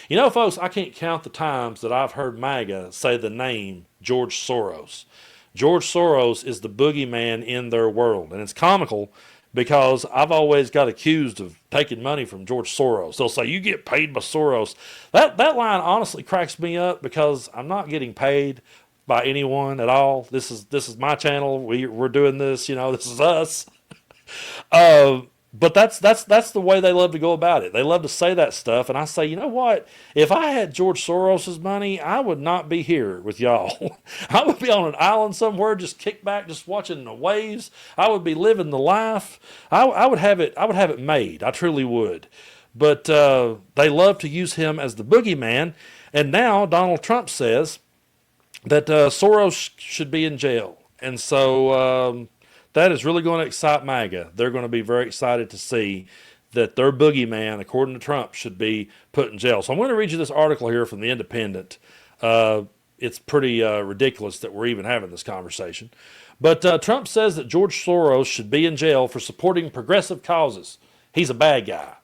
You know, folks, I can't count the times that I've heard MAGA say the name George Soros. George Soros is the boogeyman in their world. And it's comical because I've always got accused of taking money from George Soros. They'll say, you get paid by Soros. That line honestly cracks me up because I'm not getting paid by anyone at all. This is my channel. We're doing this, this is us. But that's the way they love to go about it. They love to say that stuff, and I say, you know what? If I had George Soros's money, I would not be here with y'all. I would be on an island somewhere, just kicked back, just watching the waves. I would be living the life. I would have it. I would have it made. I truly would. But they love to use him as the boogeyman, and now Donald Trump says that Soros should be in jail, and so. That is really going to excite MAGA. They're going to be very excited to see that their boogeyman, according to Trump, should be put in jail. So I'm going to read you this article here from The Independent. It's pretty ridiculous that we're even having this conversation. But Trump says that George Soros should be in jail for supporting progressive causes. He's a bad guy.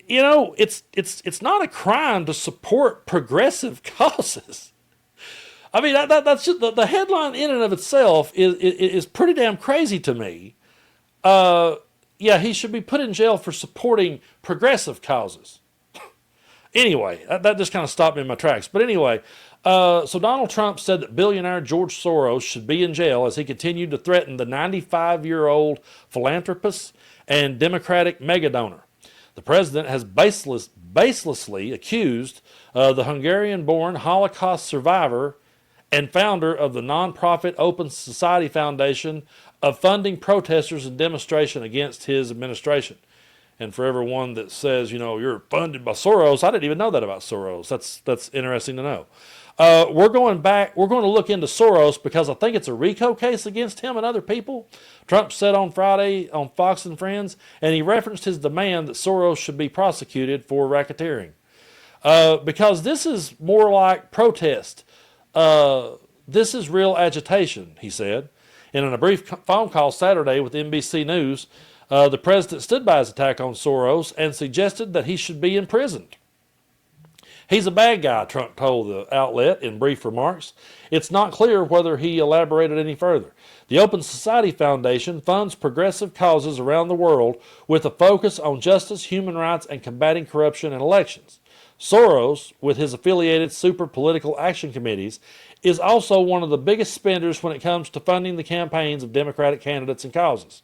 It's not a crime to support progressive causes. I mean, that's just the headline in and of itself is pretty damn crazy to me. Yeah, he should be put in jail for supporting progressive causes. Anyway, that just kind of stopped me in my tracks. But anyway, so Donald Trump said that billionaire George Soros should be in jail as he continued to threaten the 95-year-old philanthropist and Democratic mega donor. The president has baselessly accused the Hungarian-born Holocaust survivor and founder of the nonprofit Open Society Foundation of funding protesters and demonstration against his administration. And for everyone that says, you're funded by Soros, I didn't even know that about Soros. That's interesting to know. We're going to look into Soros because I think it's a RICO case against him and other people. Trump said on Friday on Fox and Friends, and he referenced his demand that Soros should be prosecuted for racketeering. Because this is more like protest. This is real agitation, he said. And in a brief phone call Saturday with NBC News, the president stood by his attack on Soros and suggested that he should be imprisoned. He's a bad guy, Trump told the outlet in brief remarks. It's not clear whether he elaborated any further. The Open Society Foundation funds progressive causes around the world with a focus on justice, human rights, and combating corruption in elections. Soros, with his affiliated super political action committees, is also one of the biggest spenders when it comes to funding the campaigns of Democratic candidates and causes,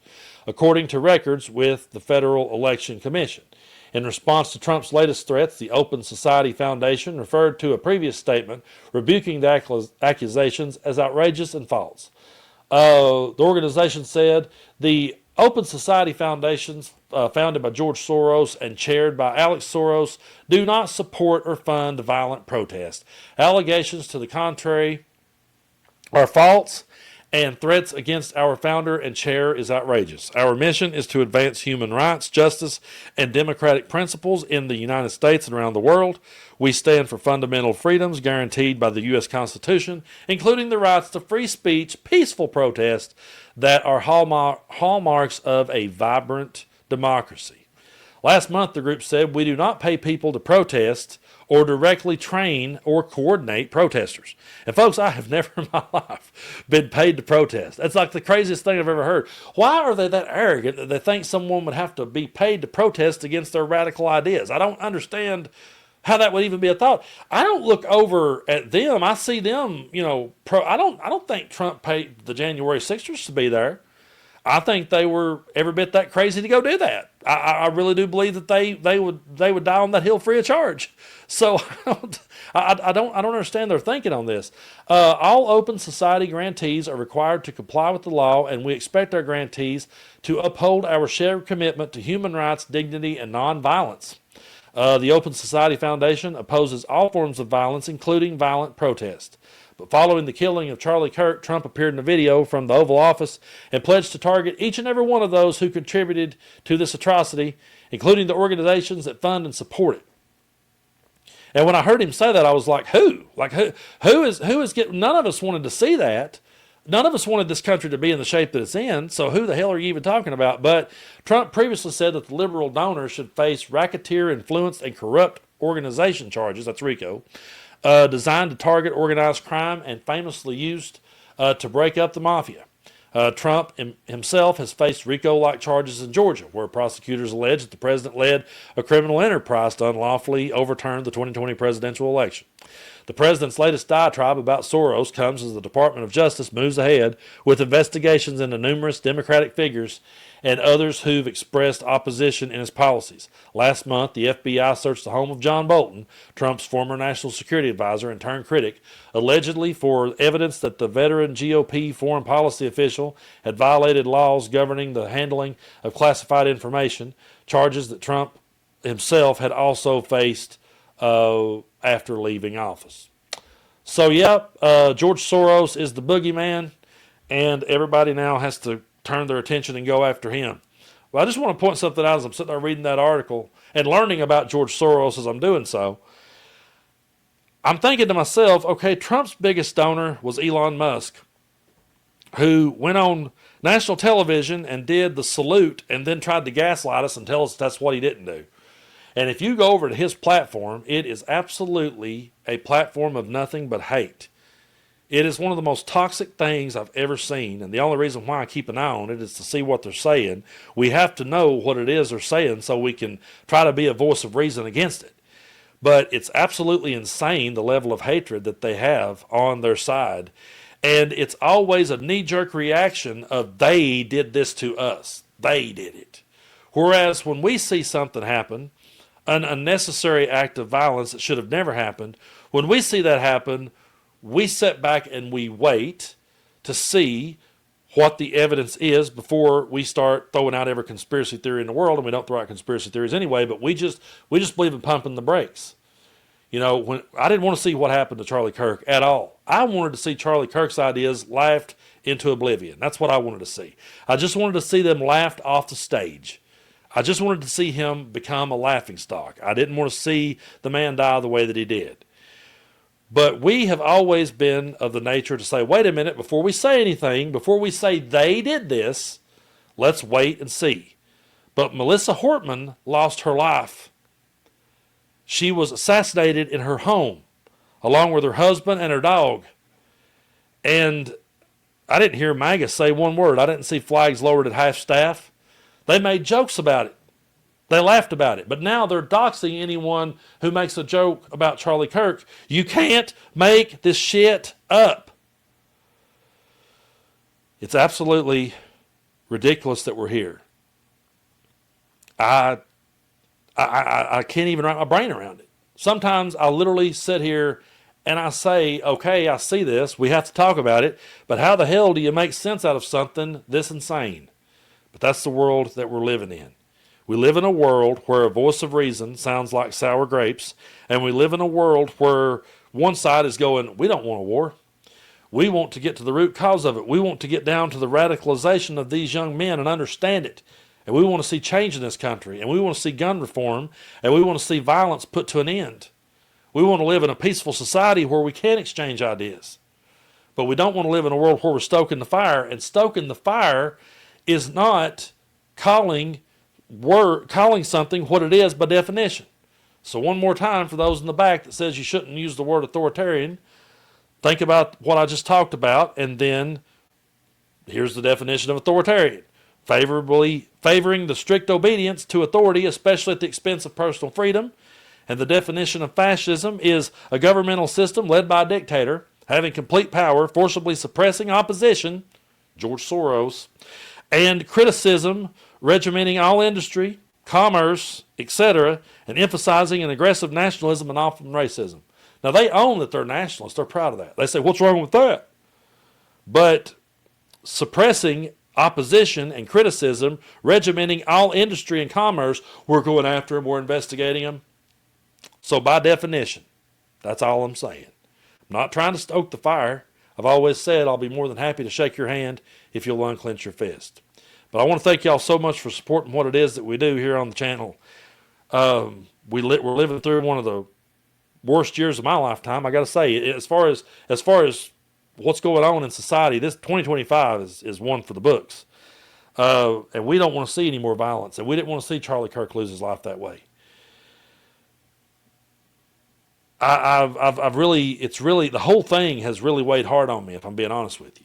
according to records with the Federal Election Commission. In response to Trump's latest threats, the Open Society Foundation referred to a previous statement rebuking the accusations as outrageous and false. The organization said the Open Society Foundations, founded by George Soros and chaired by Alex Soros, do not support or fund violent protest. Allegations to the contrary are false, and threats against our founder and chair is outrageous. Our mission is to advance human rights, justice, and democratic principles in the United States and around the world. We stand for fundamental freedoms guaranteed by the U.S. Constitution, including the rights to free speech, peaceful protest, that are hallmarks of a vibrant democracy. Last month, the group said, we do not pay people to protest or directly train or coordinate protesters. And folks, I have never in my life been paid to protest. That's like the craziest thing I've ever heard. Why are they that arrogant that they think someone would have to be paid to protest against their radical ideas? I don't understand how that would even be a thought. I don't look over at them. I see them, I don't think Trump paid the January 6ers to be there. I think they were every bit that crazy to go do that. I really do believe that they would die on that hill free of charge. So I don't understand their thinking on this. All Open Society grantees are required to comply with the law, and we expect our grantees to uphold our shared commitment to human rights, dignity, and nonviolence. The Open Society Foundation opposes all forms of violence, including violent protest. But following the killing of Charlie Kirk, Trump appeared in a video from the Oval Office and pledged to target each and every one of those who contributed to this atrocity, including the organizations that fund and support it. And when I heard him say that, I was like, who? Like who is getting? None of us wanted to see that. None of us wanted this country to be in the shape that it's in, so who the hell are you even talking about? But Trump previously said that the liberal donors should face racketeer, influenced, and corrupt organization charges, that's RICO, designed to target organized crime and famously used to break up the mafia. Trump himself has faced RICO-like charges in Georgia, where prosecutors allege that the president led a criminal enterprise to unlawfully overturn the 2020 presidential election. The president's latest diatribe about Soros comes as the Department of Justice moves ahead with investigations into numerous Democratic figures and others who've expressed opposition in his policies. Last month, the FBI searched the home of John Bolton, Trump's former national security advisor and turned critic, allegedly for evidence that the veteran GOP foreign policy official had violated laws governing the handling of classified information, charges that Trump himself had also faced after leaving office. So, George Soros is the boogeyman, and everybody now has to turn their attention and go after him. Well, I just want to point something out as I'm sitting there reading that article and learning about George Soros as I'm doing so. I'm thinking to myself, okay, Trump's biggest donor was Elon Musk, who went on national television and did the salute and then tried to gaslight us and tell us that's what he didn't do. And if you go over to his platform, it is absolutely a platform of nothing but hate. It is one of the most toxic things I've ever seen, and the only reason why I keep an eye on it is to see what they're saying. We have to know what it is they're saying so we can try to be a voice of reason against it. But it's absolutely insane, the level of hatred that they have on their side. And it's always a knee-jerk reaction of, they did this to us. They did it. Whereas when we see something happen, an unnecessary act of violence that should have never happened, when we see that happen, we sit back and we wait to see what the evidence is before we start throwing out every conspiracy theory in the world. And we don't throw out conspiracy theories anyway, but we just believe in pumping the brakes. You know, when I didn't want to see what happened to Charlie Kirk at all. I wanted to see Charlie Kirk's ideas laughed into oblivion. That's what I wanted to see. I just wanted to see them laughed off the stage. I just wanted to see him become a laughingstock. I didn't want to see the man die the way that he did. But we have always been of the nature to say, wait a minute, before we say anything, before we say they did this, let's wait and see. But Melissa Hortman lost her life. She was assassinated in her home, along with her husband and her dog. And I didn't hear MAGA say one word. I didn't see flags lowered at half-staff. They made jokes about it. They laughed about it. But now they're doxing anyone who makes a joke about Charlie Kirk. You can't make this shit up. It's absolutely ridiculous that we're here. I can't even wrap my brain around it. Sometimes I literally sit here and I say, okay, I see this. We have to talk about it. But how the hell do you make sense out of something this insane? But that's the world that we're living in. We live in a world where a voice of reason sounds like sour grapes, and we live in a world where one side is going, we don't want a war. We want to get to the root cause of it. We want to get down to the radicalization of these young men and understand it. And we want to see change in this country, and we want to see gun reform, and we want to see violence put to an end. We want to live in a peaceful society where we can exchange ideas. But we don't want to live in a world where we're stoking the fire, and stoking the fire is not calling something what it is by definition. So one more time for those in the back that says you shouldn't use the word authoritarian, think about what I just talked about, and then here's the definition of authoritarian. Favoring the strict obedience to authority, especially at the expense of personal freedom. And the definition of fascism is a governmental system led by a dictator, having complete power, forcibly suppressing opposition, George Soros, and criticism, regimenting all industry, commerce, etc., and emphasizing an aggressive nationalism and often racism. Now, they own that they're nationalists. They're proud of that. They say, what's wrong with that? But suppressing opposition and criticism, regimenting all industry and commerce, we're going after them, we're investigating them. So by definition, that's all I'm saying. I'm not trying to stoke the fire. I've always said I'll be more than happy to shake your hand if you'll unclench your fist. But I want to thank y'all so much for supporting what it is that we do here on the channel. We're living through one of the worst years of my lifetime. I got to say, as far as what's going on in society, this 2025 is one for the books. And we don't want to see any more violence. And we didn't want to see Charlie Kirk lose his life that way. The whole thing has really weighed hard on me, if I'm being honest with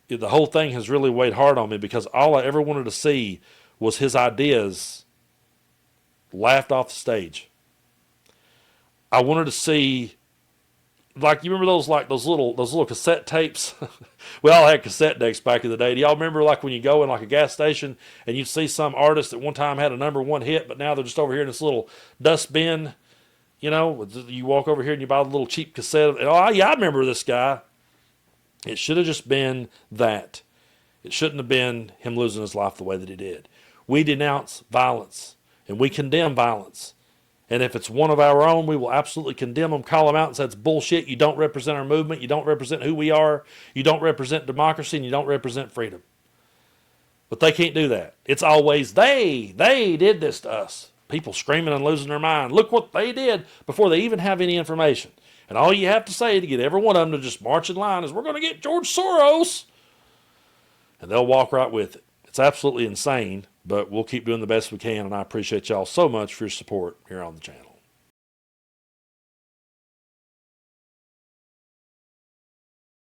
you. The whole thing has really weighed hard on me because all I ever wanted to see was his ideas laughed off the stage. I wanted to see, like, you remember those little cassette tapes? We all had cassette decks back in the day. Do y'all remember, like, when you go in like a gas station and you see some artist that one time had a #1 hit, but now they're just over here in this little dustbin? You know, you walk over here and you buy a little cheap cassette. Oh, yeah, I remember this guy. It should have just been that. It shouldn't have been him losing his life the way that he did. We denounce violence, and we condemn violence. And if it's one of our own, we will absolutely condemn them, call them out and say, it's bullshit. You don't represent our movement. You don't represent who we are. You don't represent democracy, and you don't represent freedom. But they can't do that. It's always they did this to us. People screaming and losing their mind. Look what they did before they even have any information. And all you have to say to get every one of them to just march in line is, we're going to get George Soros. And they'll walk right with it. It's absolutely insane, but we'll keep doing the best we can. And I appreciate y'all so much for your support here on the channel.